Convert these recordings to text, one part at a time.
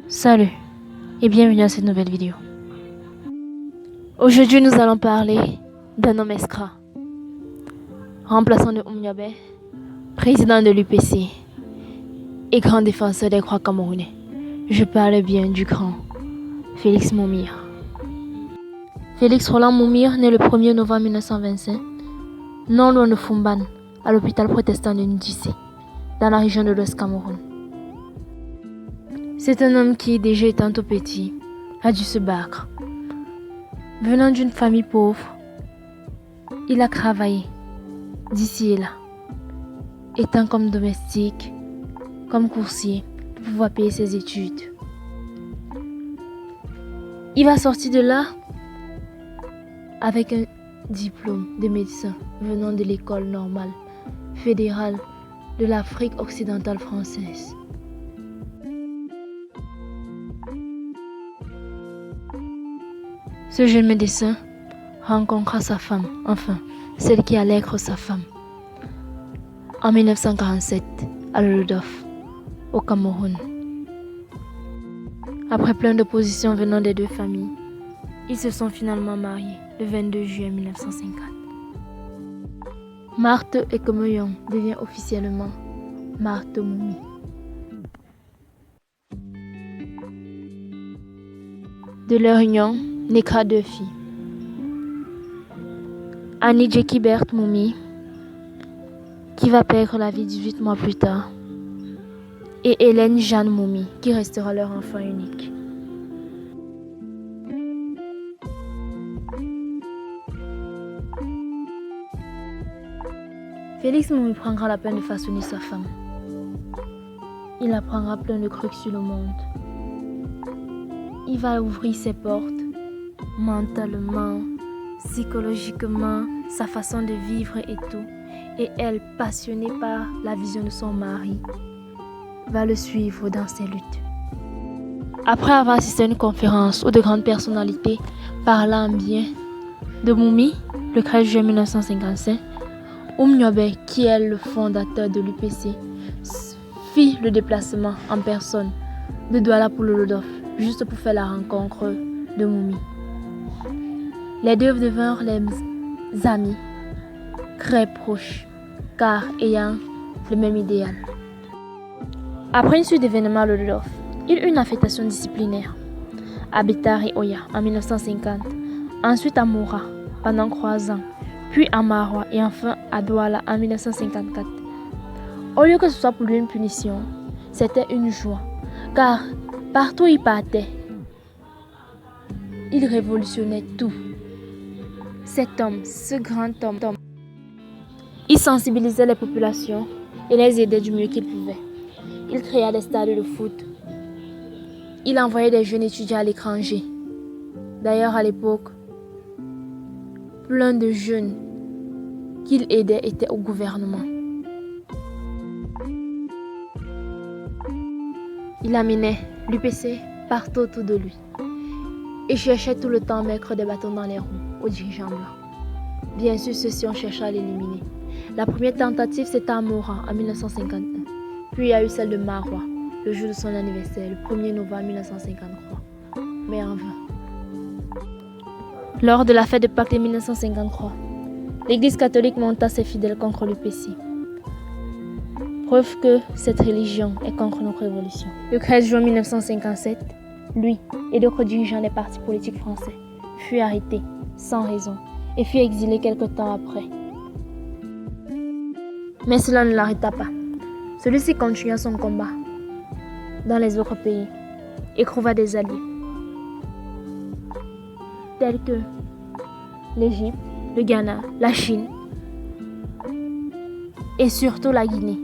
Salut et bienvenue à cette nouvelle vidéo. Aujourd'hui nous allons parler d'un homme escroc, remplaçant de Oumniobé, président de l'UPC et grand défenseur des Croix camerounais. Je parle bien du grand Félix Moumir. Félix Roland Moumir, né le 1er novembre 1925, non loin de Fumban, à l'hôpital protestant de Ndissé, dans la région de l'Ouest Cameroun. C'est un homme qui, déjà étant tout petit, a dû se battre. Venant d'une famille pauvre, il a travaillé d'ici et là, étant comme domestique, comme coursier, pour pouvoir payer ses études. Il va sortir de là avec un diplôme de médecin venant de l'école normale fédérale de l'Afrique occidentale française. Ce jeune médecin rencontra sa femme, enfin, celle qui allait être sa femme, en 1947, à Lolodof, au Cameroun. Après plein d'oppositions venant des deux familles, ils se sont finalement mariés le 22 juillet 1950. Marthe Ekomoyon devient officiellement Marthe Moumi. De leur union naîtra deux filles. Annie Jekibert Moumi, qui va perdre la vie 18 mois plus tard, et Hélène Jeanne Moumi, qui restera leur enfant unique. Félix Moumi prendra la peine de façonner sa femme. Il apprendra plein de trucs sur le monde. Il va ouvrir ses portes, mentalement, psychologiquement, sa façon de vivre et tout. Et elle, passionnée par la vision de son mari, va le suivre dans ses luttes. Après avoir assisté à une conférence où de grandes personnalités parlant bien de Moumi, le 13 juillet 1955, Oumniobé, qui est le fondateur de l'UPC, fit le déplacement en personne de Douala pour Lolodof, juste pour faire la rencontre de Moumi. Les deux devinrent les amis très proches, car ayant le même idéal. Après une suite d'événements à Lolodof, il eut une affectation disciplinaire à Bétar et Oya en 1950, ensuite à Moura pendant 3 ans, puis à Maroua et enfin à Douala en 1954. Au lieu que ce soit pour lui une punition, c'était une joie, car partout où il partait, il révolutionnait tout. Cet homme, ce grand homme, il sensibilisait les populations et les aidait du mieux qu'il pouvait. Il créa des stades de foot. Il envoyait des jeunes étudiants à l'étranger. D'ailleurs, à l'époque, plein de jeunes qu'il aidait étaient au gouvernement. Il amenait l'UPC partout autour de lui et cherchait tout le temps à mettre des bâtons dans les roues aux dirigeants blancs. Bien sûr, ceux-ci ont cherché à l'éliminer. La première tentative, c'était à Moura en 1951. Puis il y a eu celle de Maroua, le jour de son anniversaire, le 1er novembre 1953. Mais en vain. Lors de la fête de Pâques de 1953, l'Église catholique monta ses fidèles contre l'UPC. Preuve que cette religion est contre notre révolution. Le 13 juin 1957, lui et d'autres dirigeants des partis politiques français furent arrêtés sans raison et furent exilés quelque temps après. Mais cela ne l'arrêta pas. Celui-ci continua son combat dans les autres pays et trouva des alliés tels que l'Égypte, le Ghana, la Chine et surtout la Guinée.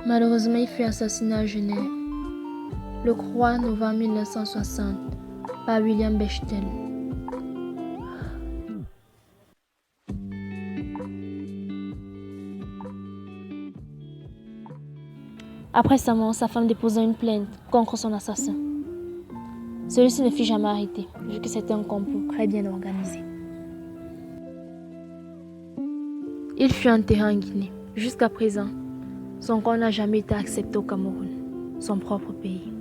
Malheureusement, il fut assassiné à Genève le 3 novembre 1960 par William Bechtel. Après sa mort, sa femme déposa une plainte contre son assassin. Celui-ci ne fut jamais arrêté, vu que c'était un complot très bien organisé. Il fut enterré en Guinée. Jusqu'à présent, Son corps n'a jamais été accepté au Cameroun, son propre pays.